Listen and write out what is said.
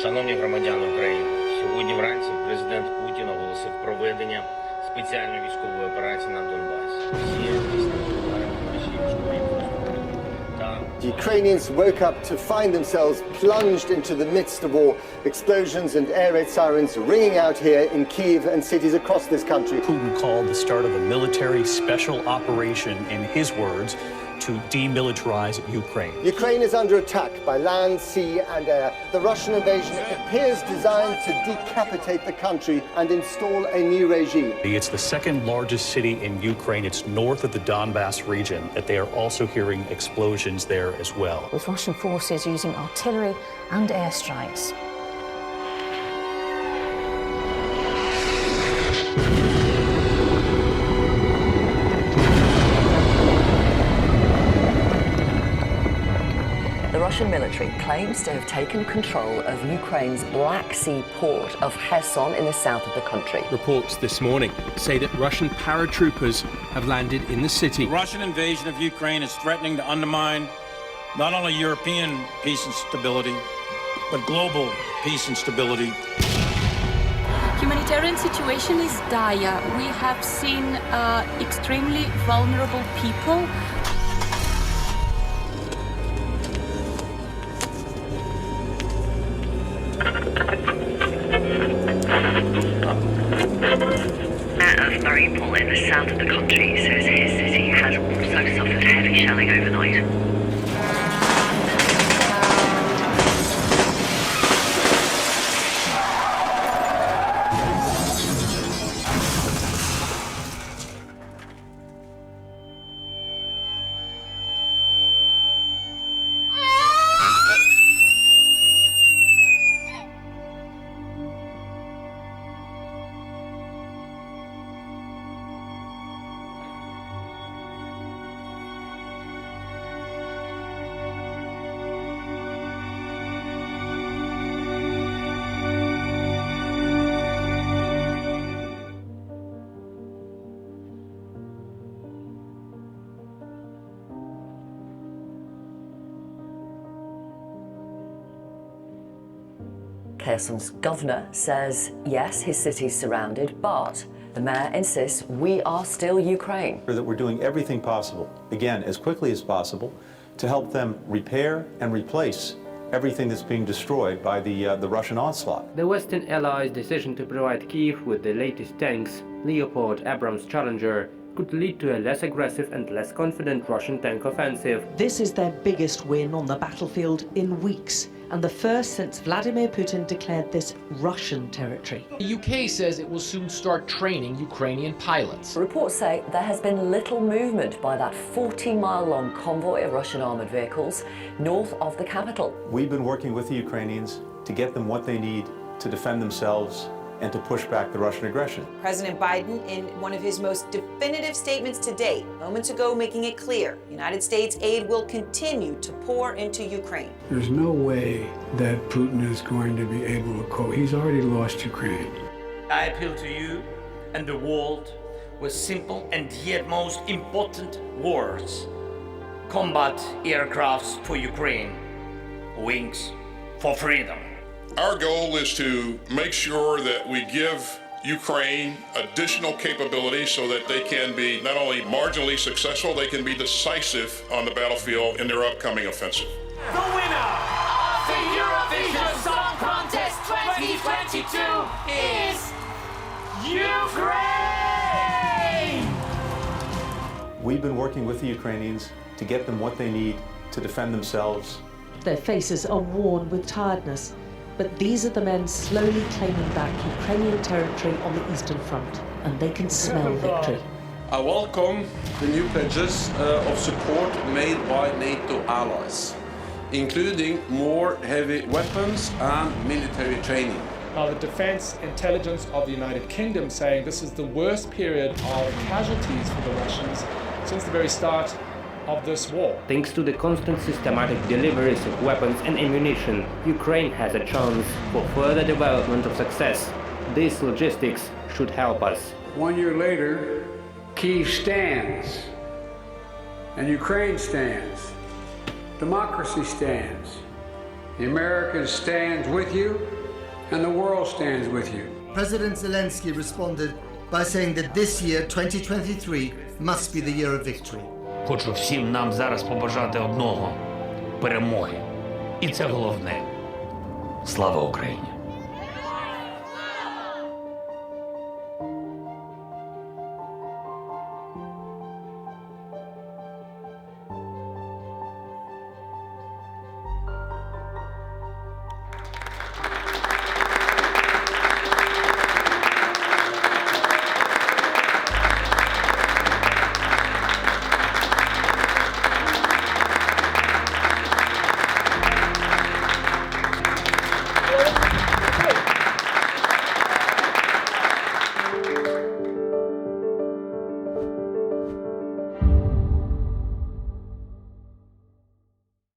Шановні громадяни України, сьогодні вранці президент Путін оголосив проведення спеціальної військової операції на Донбасі. Всі здійснили удари по нашій військовій інфраструктурі. The Ukrainians woke up to find themselves plunged into the midst of war. Explosions and air raid sirens ringing out here in Kyiv and cities across this country. Putin called the start of a military special operation, in his words, to demilitarize Ukraine. Ukraine is under attack by land, sea and air. The Russian invasion appears designed to decapitate the country and install a new regime. It's the second largest city in Ukraine. It's north of the Donbass region, that they are also hearing explosions there as well. With Russian forces using artillery and airstrikes. The Russian military claims to have taken control of Ukraine's Black Sea port of Kherson in the south of the country. Reports this morning say that Russian paratroopers have landed in the city. The Russian invasion of Ukraine is threatening to undermine not only European peace and stability, but global peace and stability. Humanitarian situation is dire. We have seen extremely vulnerable people. Of Mariupol in the south of the country says his city has also suffered heavy shelling overnight. Kherson's governor says, yes, his city's surrounded, but the mayor insists we are still Ukraine. That we're doing everything possible, again, as quickly as possible, to help them repair and replace everything that's being destroyed by the Russian onslaught. The Western allies' decision to provide Kyiv with the latest tanks, Leopard Abrams Challenger, could lead to a less aggressive and less confident Russian tank offensive. This is their biggest win on the battlefield in weeks, and the first since Vladimir Putin declared this Russian territory. The UK says it will soon start training Ukrainian pilots. Reports say there has been little movement by that 40-mile-long convoy of Russian armoured vehicles north of the capital. We've been working with the Ukrainians to get them what they need to defend themselves and to push back the Russian aggression. President Biden, in one of his most definitive statements to date, moments ago making it clear, United States aid will continue to pour into Ukraine. There's no way that Putin is going to be able to cope. He's already lost Ukraine. I appeal to you and the world with simple and yet most important words. Combat aircrafts for Ukraine. Wings for freedom. Our goal is to make sure that we give Ukraine additional capabilities so that they can be not only marginally successful, they can be decisive on the battlefield in their upcoming offensive. The winner of the Eurovision Song Contest 2022 is Ukraine! We've been working with the Ukrainians to get them what they need to defend themselves. Their faces are worn with tiredness, but these are the men slowly claiming back Ukrainian territory on the Eastern Front, and they can smell victory. I welcome the new pledges of support made by NATO allies, including more heavy weapons and military training. Now, the defense intelligence of the United Kingdom saying this is the worst period of casualties for the Russians since the very start of this war. Thanks to the constant systematic deliveries of weapons and ammunition, Ukraine has a chance for further development of success. These logistics should help us. 1 year later, Kyiv stands, and Ukraine stands. Democracy stands. The America stands with you, and the world stands with you. President Zelensky responded by saying that this year, 2023, must be the year of victory. Хочу всім нам зараз побажати одного – перемоги. І це головне. Слава Україні!